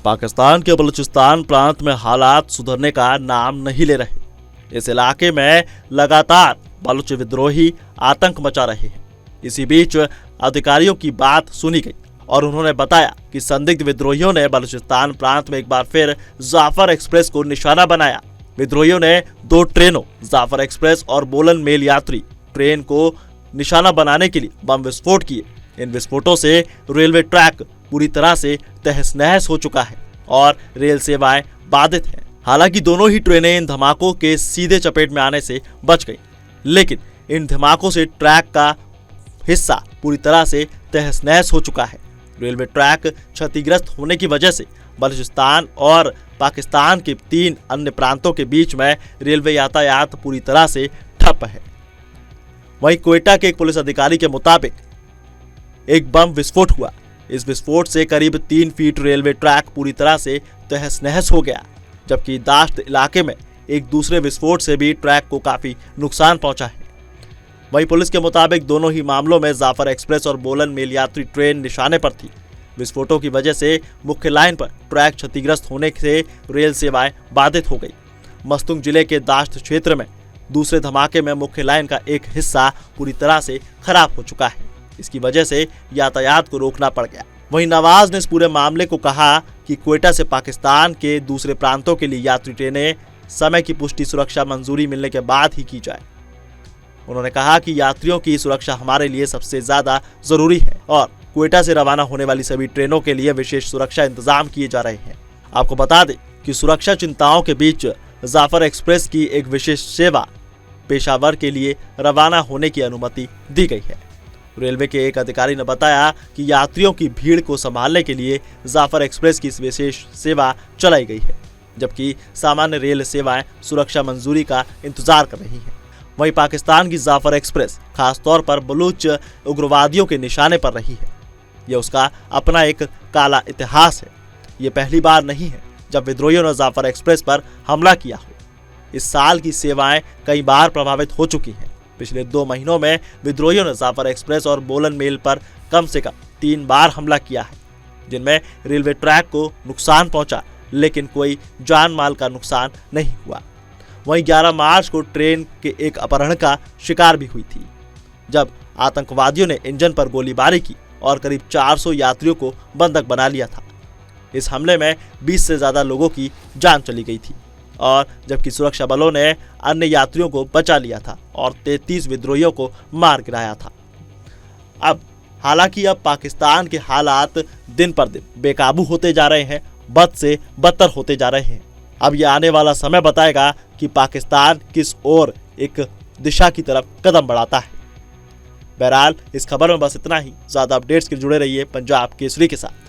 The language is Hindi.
पाकिस्तान के बलूचिस्तान प्रांत में हालात सुधरने का नाम नहीं ले रहे। इस इलाके में लगातार बलूच विद्रोही आतंक मचा रहे हैं। इसी बीच अधिकारियों की बात सुनी गई और उन्होंने बताया कि संदिग्ध विद्रोहियों ने बलूचिस्तान प्रांत में एक बार फिर जाफर एक्सप्रेस को निशाना बनाया। विद्रोहियों ने 2 ट्रेनों जाफर एक्सप्रेस और बोलन मेल यात्री ट्रेन को निशाना बनाने के लिए बम विस्फोट किए। इन विस्फोटों से रेलवे ट्रैक पूरी तरह से तहस नहस हो चुका है और रेल सेवाएं बाधित हैं। हालांकि दोनों ही ट्रेनें इन धमाकों के सीधे चपेट में आने से बच गई, लेकिन इन धमाकों से ट्रैक का हिस्सा पूरी तरह से तहस नहस हो चुका है। रेलवे ट्रैक क्षतिग्रस्त होने की वजह से बलूचिस्तान और पाकिस्तान के 3 अन्य प्रांतों के बीच में रेलवे यातायात पूरी तरह से ठप है। वहीं क्वेटा के एक पुलिस अधिकारी के मुताबिक एक बम विस्फोट हुआ। इस विस्फोट से करीब 3 फीट रेलवे ट्रैक पूरी तरह से तहस नहस हो गया, जबकि दाश्त इलाके में एक दूसरे विस्फोट से भी ट्रैक को काफी नुकसान पहुंचा है। वहीं पुलिस के मुताबिक दोनों ही मामलों में जाफर एक्सप्रेस और बोलन मेल यात्री ट्रेन निशाने पर थी। विस्फोटों की वजह से मुख्य लाइन पर ट्रैक क्षतिग्रस्त होने से रेल सेवाएं बाधित हो गई। मस्तुंग जिले के दाश्त क्षेत्र में दूसरे धमाके में मुख्य लाइन का एक हिस्सा पूरी तरह से खराब हो चुका है। इसकी वजह से यातायात को रोकना पड़ गया। वहीं नवाज ने इस पूरे मामले को कहा कि क्वेटा से पाकिस्तान के दूसरे प्रांतों के लिए यात्री ट्रेनें समय की पुष्टि सुरक्षा मंजूरी मिलने के बाद ही की जाए। उन्होंने कहा कि यात्रियों की सुरक्षा हमारे लिए सबसे ज्यादा जरूरी है और क्वेटा से रवाना होने वाली सभी ट्रेनों के लिए विशेष सुरक्षा इंतजाम किए जा रहे हैं। आपको बता दें कि सुरक्षा चिंताओं के बीच जाफर एक्सप्रेस की एक विशेष सेवा पेशावर के लिए रवाना होने की अनुमति दी गई है। रेलवे के एक अधिकारी ने बताया कि यात्रियों की भीड़ को संभालने के लिए जाफर एक्सप्रेस की विशेष सेवा चलाई गई है, जबकि सामान्य रेल सेवाएं सुरक्षा मंजूरी का इंतजार कर रही हैं। वहीं पाकिस्तान की जाफर एक्सप्रेस खासतौर पर बलूच उग्रवादियों के निशाने पर रही है। यह उसका अपना एक काला इतिहास है। ये पहली बार नहीं है जब विद्रोहियों ने जाफर एक्सप्रेस पर हमला किया हो। इस साल की सेवाएं कई बार प्रभावित हो चुकी हैं। पिछले 2 महीनों में विद्रोहियों ने जाफर एक्सप्रेस और बोलन मेल पर कम से कम 3 बार हमला किया है, जिनमें रेलवे ट्रैक को नुकसान पहुंचा, लेकिन कोई जान माल का नुकसान नहीं हुआ। वहीं 11 मार्च को ट्रेन के एक अपहरण का शिकार भी हुई थी, जब आतंकवादियों ने इंजन पर गोलीबारी की और करीब 400 यात्रियों को बंधक बना लिया था। इस हमले में 20 से ज्यादा लोगों की जान चली गई थी और जबकि सुरक्षा बलों ने अन्य यात्रियों को बचा लिया था और 33 विद्रोहियों को मार गिराया था। हालांकि अब पाकिस्तान के हालात दिन पर दिन बेकाबू होते जा रहे हैं, बद से बदतर होते जा रहे हैं। अब ये आने वाला समय बताएगा कि पाकिस्तान किस ओर एक दिशा की तरफ कदम बढ़ाता है। बहरहाल इस खबर में बस इतना ही। ज्यादा अपडेट्स के लिए जुड़े रहिए पंजाब केसरी के साथ।